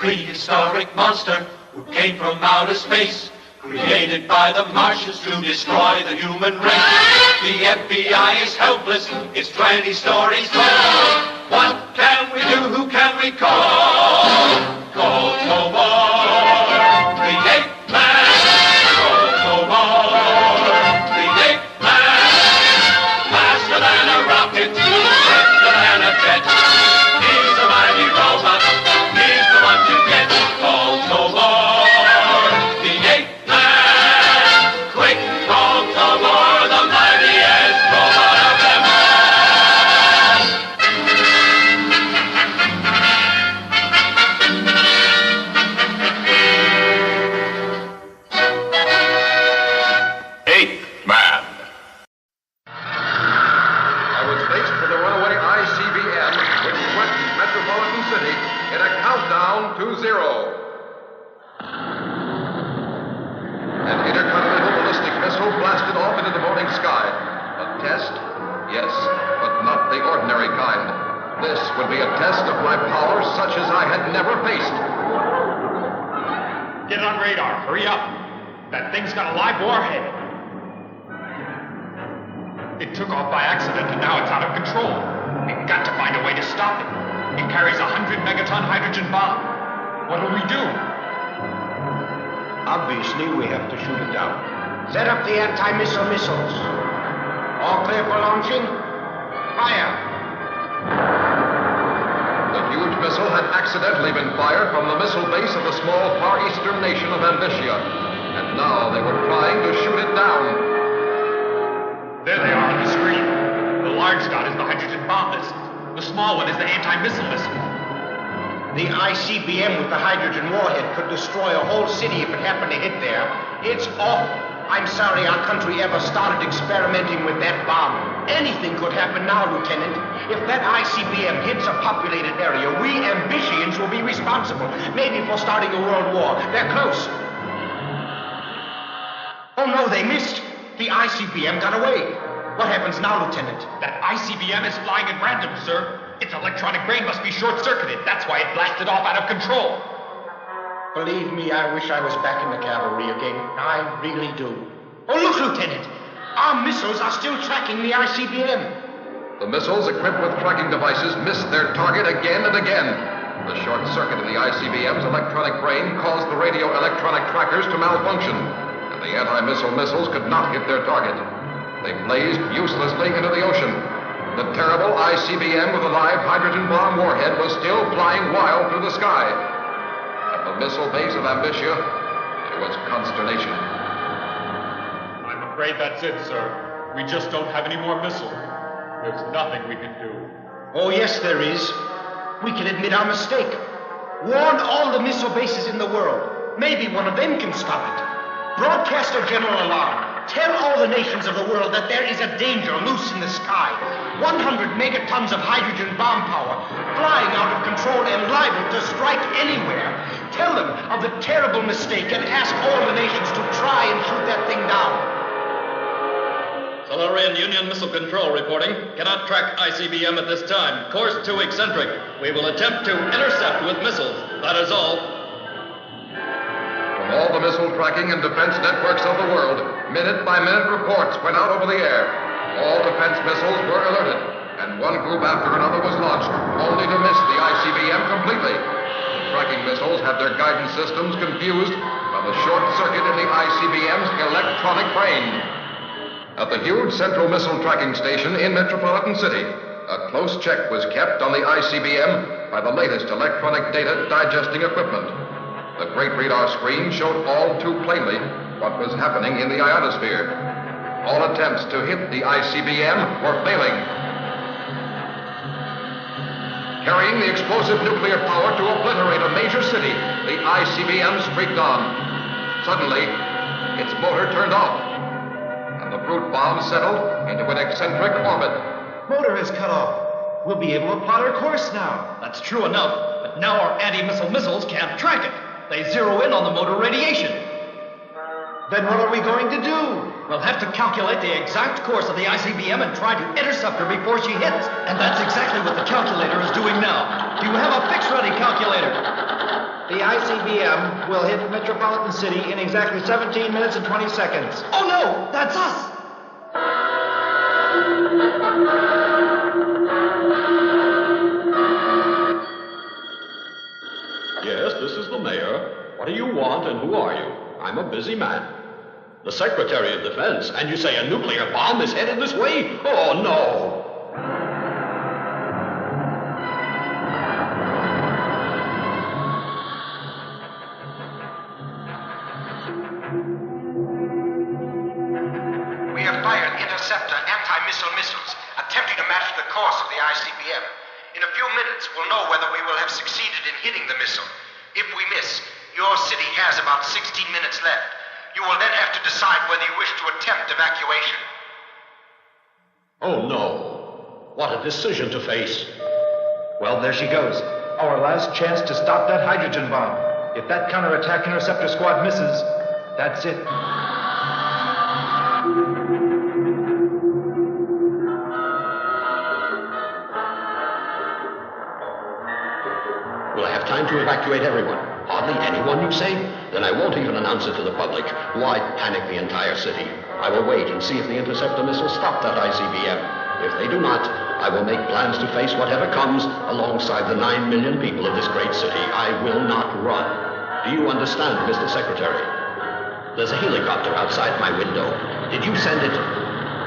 Prehistoric monster who came from outer space, created by the Martians to destroy the human race. The FBI is helpless, it's 20 stories tall. What can we do? Who can we call? Call Tobor, the ape man. Call Tobor, the ape man. Faster than a rocket, swifter than a jet. He's a mighty robot. He's the one to get. Call Tobor, the ape man. Quick, call Tobor, the mightiest robot of them all. Ape man. I was faced with a runaway ICBM which swept Metropolitan City in a countdown to 0. An intercontinental ballistic missile blasted off into the morning sky. A test? Yes, but not the ordinary kind. This would be a test of my powers such as I had never faced. Get it on radar. Hurry up. That thing's got a live warhead. It took off by accident and now it's out of control. We've got to find a way to stop it. It carries a 100 megaton hydrogen bomb. What'll we do? Obviously, we have to shoot it down. Set up the anti-missile missiles. All clear for launching? Fire! The huge missile had accidentally been fired from the missile base of the small Far Eastern nation of Ambitia. And now they were trying to shoot it down. There they are on the screen. The large dot is the hydrogen bomb missile. The small one is the anti-missile missile. The ICBM with the hydrogen warhead could destroy a whole city if it happened to hit there. It's awful. I'm sorry our country ever started experimenting with that bomb. Anything could happen now, Lieutenant. If that ICBM hits a populated area, we Ambitians will be responsible. Maybe for starting a world war. They're close. Oh no, they missed. The ICBM got away. What happens now, Lieutenant? That ICBM is flying at random, sir. Its electronic brain must be short-circuited. That's why it blasted off out of control. Believe me, I wish I was back in the cavalry again. I really do. Oh, look, Lieutenant. Our missiles are still tracking the ICBM. The missiles equipped with tracking devices missed their target again and again. The short circuit in the ICBM's electronic brain caused the radio-electronic trackers to malfunction, and the anti-missile missiles could not hit their target. They blazed uselessly into the ocean. The terrible ICBM with a live hydrogen bomb warhead was still flying wild through the sky. At the missile base of Ambitia, there was consternation. I'm afraid that's it, sir. We just don't have any more missiles. There's nothing we can do. Oh, yes, there is. We can admit our mistake. Warn all the missile bases in the world. Maybe one of them can stop it. Broadcast a general alarm. Tell all the nations of the world that there is a danger loose in the sky. 100 megatons of hydrogen bomb power, flying out of control and liable to strike anywhere. Tell them of the terrible mistake and ask all the nations to try and shoot that thing down. Solarian Union Missile Control reporting. Cannot track ICBM at this time. Course too eccentric. We will attempt to intercept with missiles. That is all. From all the missile tracking and defense networks of the world, minute-by-minute reports went out over the air. All defense missiles were alerted, and one group after another was launched, only to miss the ICBM completely. The tracking missiles had their guidance systems confused by the short circuit in the ICBM's electronic brain. At the huge Central Missile Tracking Station in Metropolitan City, a close check was kept on the ICBM by the latest electronic data digesting equipment. The great radar screen showed all too plainly what was happening in the ionosphere. All attempts to hit the ICBM were failing. Carrying the explosive nuclear power to obliterate a major city, the ICBM streaked on. Suddenly, its motor turned off, and the brute bomb settled into an eccentric orbit. Motor is cut off. We'll be able to plot our course now. That's true enough, but now our anti-missile missiles can't track it. They zero in on the motor radiation. Then what are we going to do? We'll have to calculate the exact course of the ICBM and try to intercept her before she hits. And that's exactly what the calculator is doing now. Do you have a fix-ready calculator? The ICBM will hit Metropolitan City in exactly 17 minutes and 20 seconds. Oh no, that's us! Yes, this is the mayor. What do you want and who are you? I'm a busy man. The Secretary of Defense, and you say a nuclear bomb is headed this way? Oh, no! We have fired interceptor anti-missile missiles, attempting to match the course of the ICBM. In a few minutes, we'll know whether we will have succeeded in hitting the missile. If we miss, your city has about 16 minutes left. You will then have to decide whether you wish to attempt evacuation. Oh, no. What a decision to face. Well, there she goes. Our last chance to stop that hydrogen bomb. If that counterattack interceptor squad misses, that's it. Will I have time to evacuate everyone? Hardly anyone, you say? Then I won't even announce it to the public. Why panic the entire city? I will wait and see if the interceptor missiles stop that ICBM. If they do not, I will make plans to face whatever comes alongside the 9 million people of this great city. I will not run. Do you understand, Mr. Secretary? There's a helicopter outside my window. Did you send it?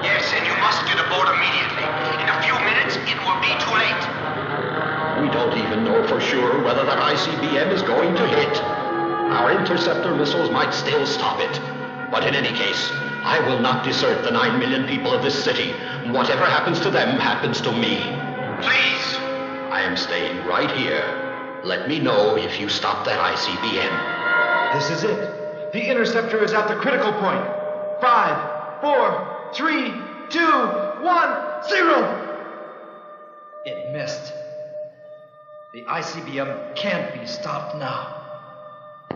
Yes, and you must get aboard immediately. In a few minutes, it will be too late. We don't even know for sure whether that ICBM is going to hit. Our interceptor missiles might still stop it. But in any case, I will not desert the 9 million people of this city. Whatever happens to them happens to me. Please! I am staying right here. Let me know if you stop that ICBM. This is it. The interceptor is at the critical point. 5, 4, 3, 2, 1, 0! It missed. The ICBM can't be stopped now.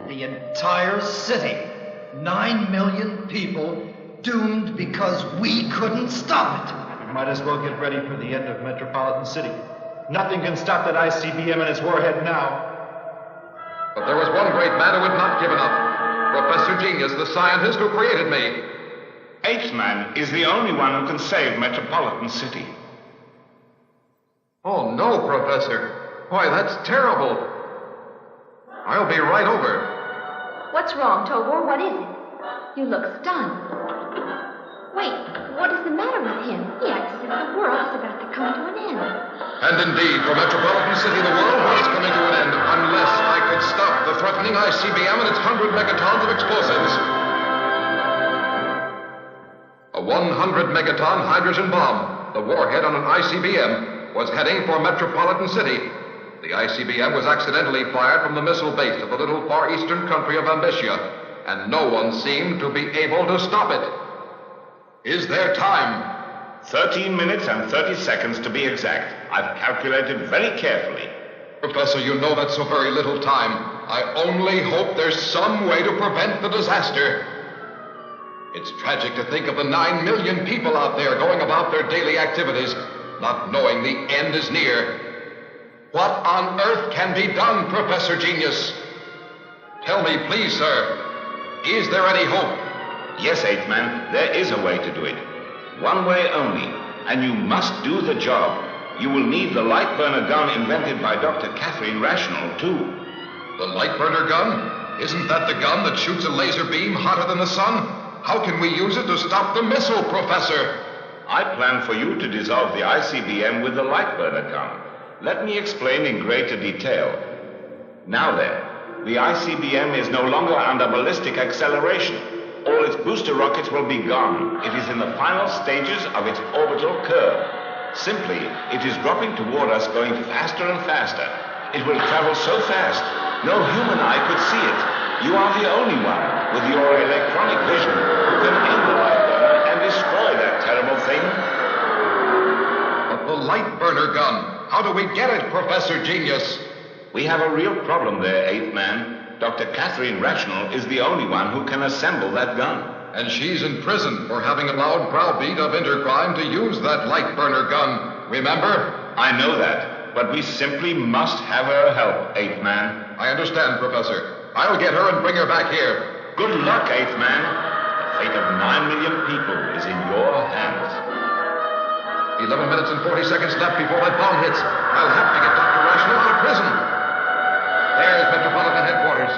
The entire city, 9 million people, doomed because we couldn't stop it. We might as well get ready for the end of Metropolitan City. Nothing can stop that ICBM and its warhead now. But there was one great man who had not given up. Professor Genius, the scientist who created me. H-Man is the only one who can save Metropolitan City. Oh, no, Professor. Why, that's terrible. I'll be right over. What's wrong, Tobor? What is it? You look stunned. Wait, what is the matter with him? He acts as if the world is about to come to an end. And indeed, for Metropolitan City, the world was coming to an end unless I could stop the threatening ICBM and its 100 megatons of explosives. A 100 megaton hydrogen bomb, the warhead on an ICBM, was heading for Metropolitan City. The ICBM was accidentally fired from the missile base of the little far eastern country of Ambitia, and no one seemed to be able to stop it. Is there time? 13 minutes and 30 seconds to be exact. I've calculated very carefully. Professor, you know that's so very little time. I only hope there's some way to prevent the disaster. It's tragic to think of the 9 million people out there going about their daily activities, not knowing the end is near. What on earth can be done, Professor Genius? Tell me, please, sir, is there any hope? Yes, Eight-Man, there is a way to do it. One way only, and you must do the job. You will need the light burner gun invented by Dr. Catherine Rational, too. The light burner gun? Isn't that the gun that shoots a laser beam hotter than the sun? How can we use it to stop the missile, Professor? I plan for you to dissolve the ICBM with the light burner gun. Let me explain in greater detail. Now then, the ICBM is no longer under ballistic acceleration. All its booster rockets will be gone. It is in the final stages of its orbital curve. Simply, it is dropping toward us, going faster and faster. It will travel so fast, no human eye could see it. You are the only one, with your electronic vision, who can aim the light burner and destroy that terrible thing. But the light burner gun. How do we get it, Professor Genius? We have a real problem there, Eighth Man. Dr. Catherine Rational is the only one who can assemble that gun. And she's in prison for having allowed Browbeat of Intercrime to use that light burner gun. Remember? I know that, but we simply must have her help, Eighth Man. I understand, Professor. I'll get her and bring her back here. Good luck, Eighth Man. The fate of 9 million people is in your hands. 11 minutes and 40 seconds left before that bomb hits. I'll have to get Dr. Rational out of prison. There's Metropolitan Headquarters.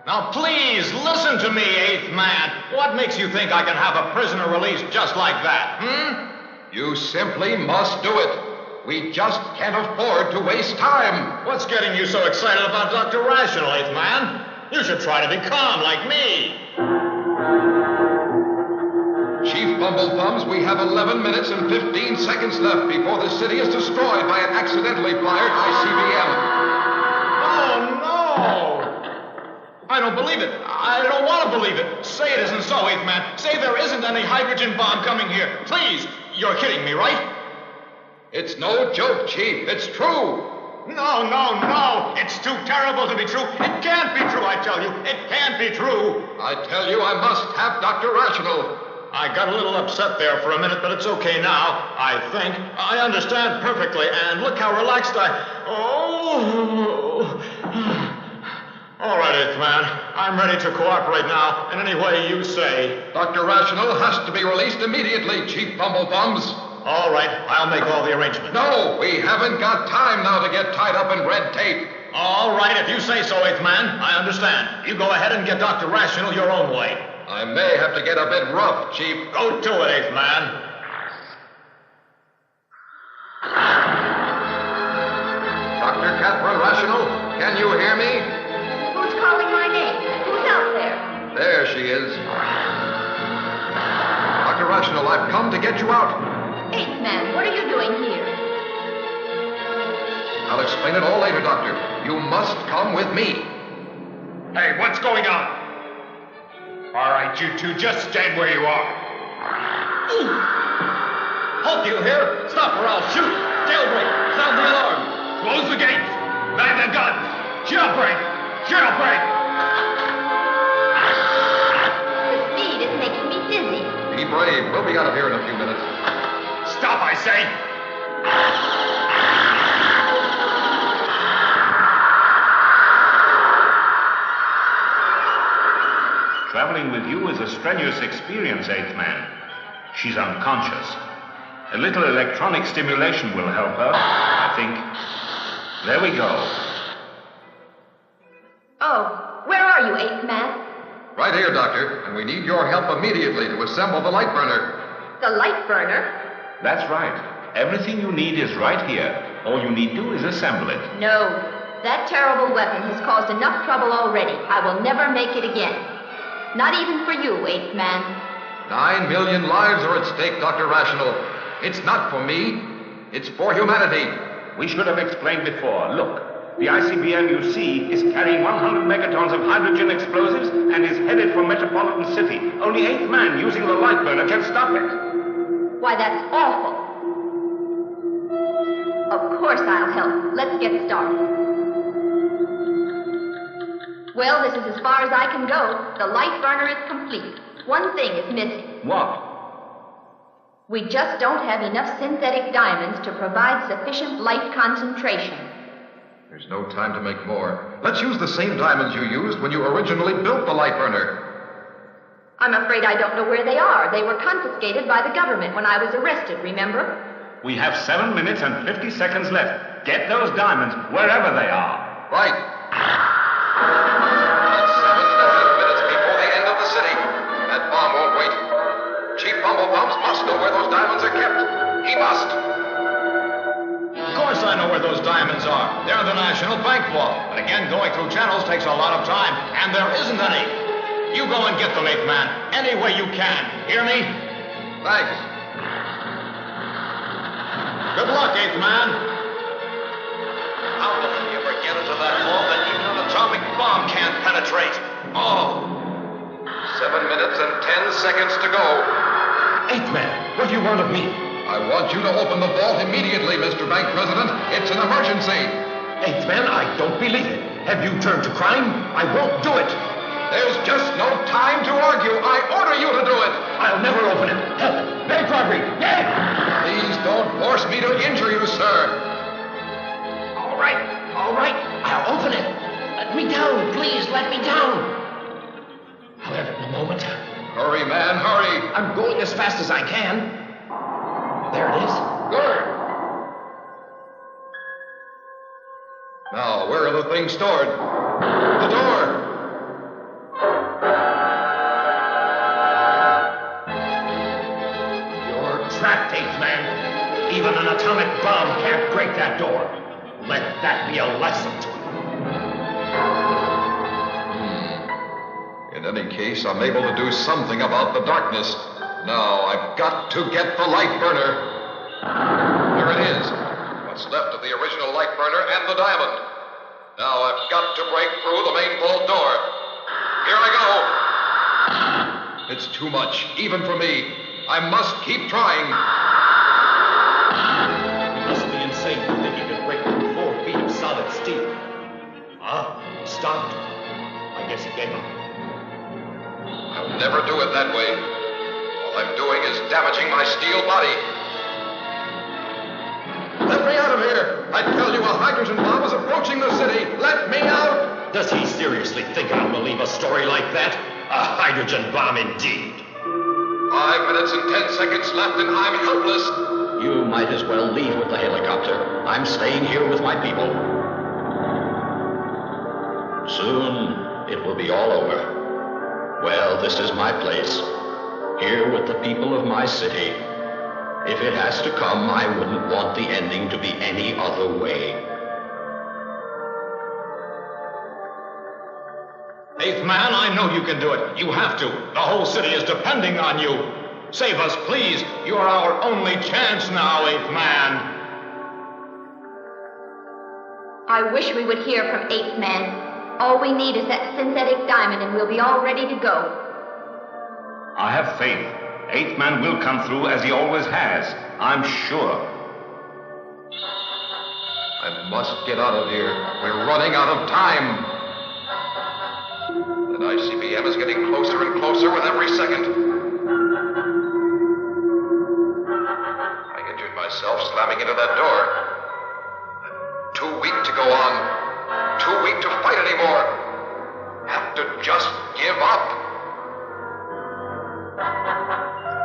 Now, please, listen to me, Eighth Man. What makes you think I can have a prisoner released just like that, You simply must do it. We just can't afford to waste time. What's getting you so excited about Dr. Rational, Eighth Man? You should try to be calm like me. Chief Fumblethumbs, we have 11 minutes and 15 seconds left before the city is destroyed by an accidentally fired ICBM. Oh, no! I don't believe it. I don't want to believe it. Say it isn't so, Eighth Man. Say there isn't any hydrogen bomb coming here. Please. You're kidding me, right? It's no joke, Chief. It's true. No. It's too terrible to be true. It can't be true, I tell you. It can't be true. I tell you, I must have Dr. Rational. I got a little upset there for a minute, but it's okay now, I think. I understand perfectly, and look how relaxed Oh. All right, Eighth Man. I'm ready to cooperate now, in any way you say. Dr. Rational has to be released immediately, Chief Fumblethumbs. All right, I'll make all the arrangements. No, we haven't got time now to get tied up in red tape. All right, if you say so, Eighth Man, I understand. You go ahead and get Dr. Rational your own way. I may have to get a bit rough, Chief. Go to it, Eighth Man. Dr. Catherine Rational, can you hear me? Who's calling my name? Who's out there? There she is. Dr. Rational, I've come to get you out. Eighth Man, what are you doing here? I'll explain it all later, Doctor. You must come with me. Hey, what's going on? All right, you two, just stand where you are. Halt, you hear? Stop or I'll shoot. Jailbreak. Sound the alarm. Close the gates. Man the guns. Jailbreak. Jailbreak. The speed is making me dizzy. Be brave. We'll be out of here in a few minutes. Stop, I say. Traveling with you is a strenuous experience, Eighth Man. She's unconscious. A little electronic stimulation will help her, I think. There we go. Oh, where are you, Eighth Man? Right here, Doctor, and we need your help immediately to assemble the light burner. The light burner? That's right. Everything you need is right here. All you need do is assemble it. No. That terrible weapon has caused enough trouble already. I will never make it again. Not even for you, Eighth Man. 9 million lives are at stake, Dr. Rational. It's not for me. It's for humanity. We should have explained before. Look, the ICBM you see is carrying 100 megatons of hydrogen explosives and is headed for Metropolitan City. Only Eighth Man using the light burner can stop it. Why, that's awful. Of course I'll help. Let's get started. Well, this is as far as I can go. The light burner is complete. One thing is missing. What? We just don't have enough synthetic diamonds to provide sufficient light concentration. There's no time to make more. Let's use the same diamonds you used when you originally built the light burner. I'm afraid I don't know where they are. They were confiscated by the government when I was arrested, remember? We have 7 minutes and 50 seconds left. Get those diamonds wherever they are. Right. That's 7 minutes before the end of the city. That bomb won't wait. Chief Fumblethumbs must know where those diamonds are kept. He must. Of course I know where those diamonds are. They're the National Bank vault. But again, going through channels takes a lot of time, and there isn't any. You go and get them, Eighth Man, any way you can. Hear me? Thanks. Good luck, Eighth Man. How the hell you ever get into that vault that even an atomic bomb can't penetrate? Oh. 7 minutes and 10 seconds to go. Eighth Man, what do you want of me? I want you to open the vault immediately, Mr. Bank President. It's an emergency. Eighth man, I don't believe it. Have you turned to crime? I won't do it. There's just no time to argue. I order you to do it. I'll never open it. Help! Bank robbery! Yeah! Please don't force me to injure you, sir. All right. I'll open it. Let me down, please. Let me down. I'll have it in a moment. Hurry, man, hurry. I'm going as fast as I can. There it is. Good. Now, where are the things stored? The door. You're trapped, eighth man. Even an atomic bomb can't break that door. Let that be a lesson to you. In any case, I'm able to do something about the darkness. Now, I've got to get the light burner. Here it is. What's left of the original light burner and the diamond. Now, I've got to break through the main vault door. Here I go. It's too much, even for me. I must keep trying. You must be insane to think you can break through 4 feet of solid steel. He stopped. I guess he gave up. I'll never do it that way. All I'm doing is damaging my steel body. Let me out of here! I tell you, a hydrogen bomb is approaching the city. Let me out! Does he seriously think I'll believe a story like that? A hydrogen bomb indeed. 5 minutes and 10 seconds left and I'm helpless. You might as well leave with the helicopter. I'm staying here with my people. Soon, it will be all over. Well, this is my place. Here with the people of my city. If it has to come, I wouldn't want the ending to be any other way. Eighth man, I know you can do it. You have to. The whole city is depending on you. Save us, please. You're our only chance now, eighth man. I wish we would hear from Eighth Man. All we need is that synthetic diamond and we'll be all ready to go. I have faith. Eighth man will come through as he always has. I'm sure. I must get out of here. We're running out of time. That ICBM is getting closer and closer with every second. I injured myself slamming into that door. I'm too weak to go on. Too weak to fight anymore. Have to just give up.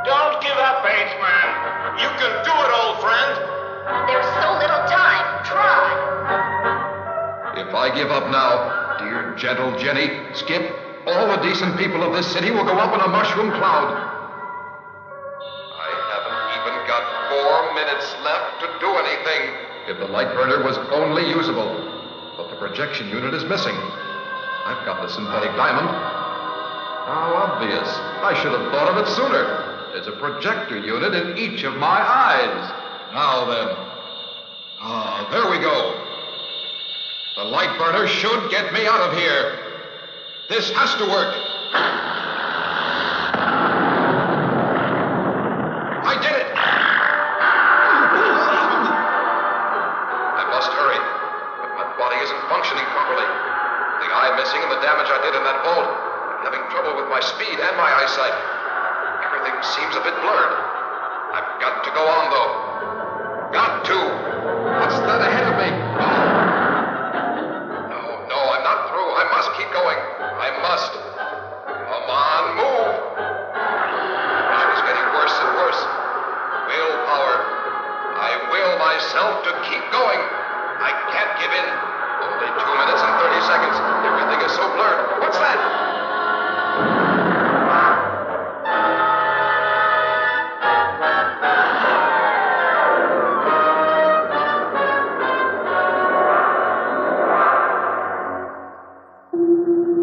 Don't give up, eighth man. You can do it, old friend. There's so little time. Try. If I give up now, dear gentle Jenny, Skip, all the decent people of this city will go up in a mushroom cloud. I haven't even got 4 minutes left to do anything. If the light burner was only usable. But the projection unit is missing. I've got the synthetic diamond. How obvious. I should have thought of it sooner. There's a projector unit in each of my eyes. Now then. There we go. The light burner should get me out of here. This has to work. I did it! I must hurry. But my body isn't functioning properly. The eye missing and the damage I did in that vault. I'm having trouble with my speed and my eyesight. Everything seems a bit blurred. I've got to go on, though. Got to! What's that ahead of me? No, I'm not through. I must keep going. I must. Come on, move! She's getting worse and worse. Willpower. I will myself to keep going. I can't give in. Only 2 minutes and 30 seconds. Everything is so blurred. What's that?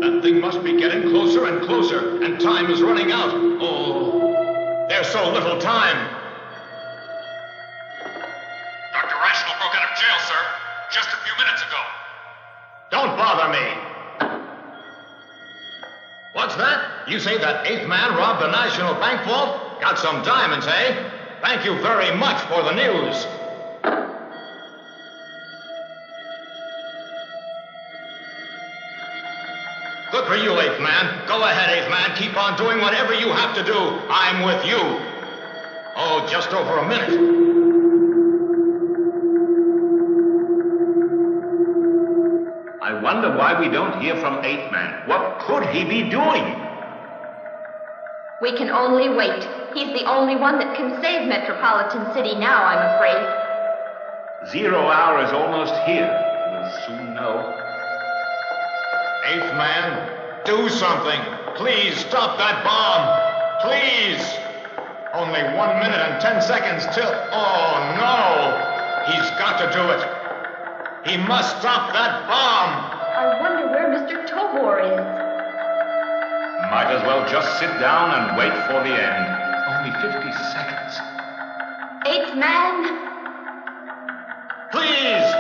That thing must be getting closer and closer, and time is running out. Oh, there's so little time. Dr. Rational broke out of jail, sir. Just a few minutes ago. Don't bother me. What's that? You say that eighth man robbed the National Bank vault? Got some diamonds, eh? Thank you very much for the news. Good for you, Eighth Man. Go ahead, Eighth Man. Keep on doing whatever you have to do. I'm with you. Oh, just over a minute. I wonder why we don't hear from Eighth Man. What could he be doing? We can only wait. He's the only one that can save Metropolitan City now, I'm afraid. 0 hour is almost here. We'll soon know. Eighth Man, do something. Please stop that bomb. Please. Only 1 minute and 10 seconds till... Oh, no. He's got to do it. He must stop that bomb. I wonder where Mr. Tobor is. Might as well just sit down and wait for the end. Only 50 seconds. Eighth Man. Please.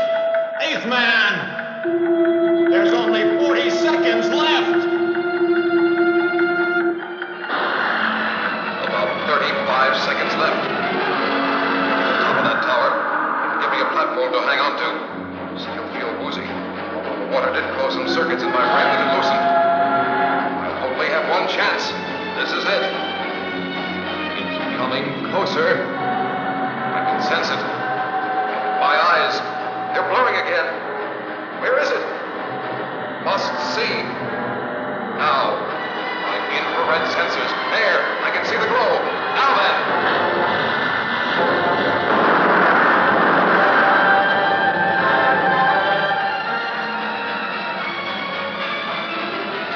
Eighth Man. There's only 40 seconds left. About 35 seconds left. Top of that tower. Give me a platform to hang on to. Still feel woozy. The water did close some circuits in my brain that had loosened. I only have one chance. This is it. It's coming closer. I can sense it. My eyes, they're blurring again. Where is it? Must see. Now, my infrared sensors. There, I can see the glow. Now then.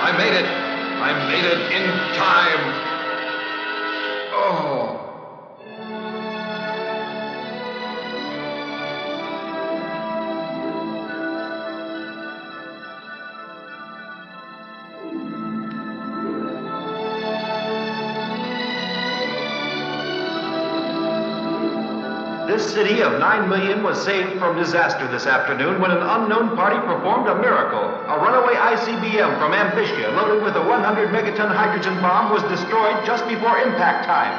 I made it. I made it in time. Oh. This city of 9 million was saved from disaster this afternoon when an unknown party performed a miracle. A runaway ICBM from Ambitia loaded with a 100 megaton hydrogen bomb was destroyed just before impact time.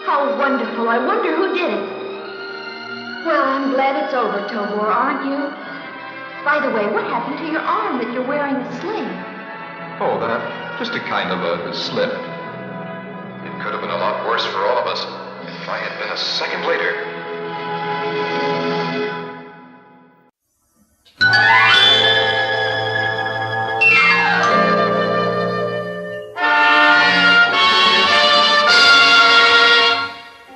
How wonderful. I wonder who did it. Well, I'm glad it's over, Tobor, aren't you? By the way, what happened to your arm that you're wearing a sling? Oh, that. Just a kind of a slip. It could have been a lot worse for all of us if I had been a second later.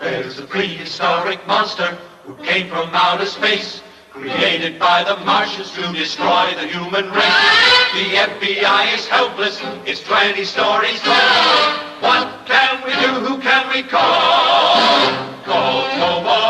There's a prehistoric monster who came from outer space, created by the Martians to destroy the human race. The FBI is helpless, it's 20 stories tall. What can we do? Who can we call? Call Tobor.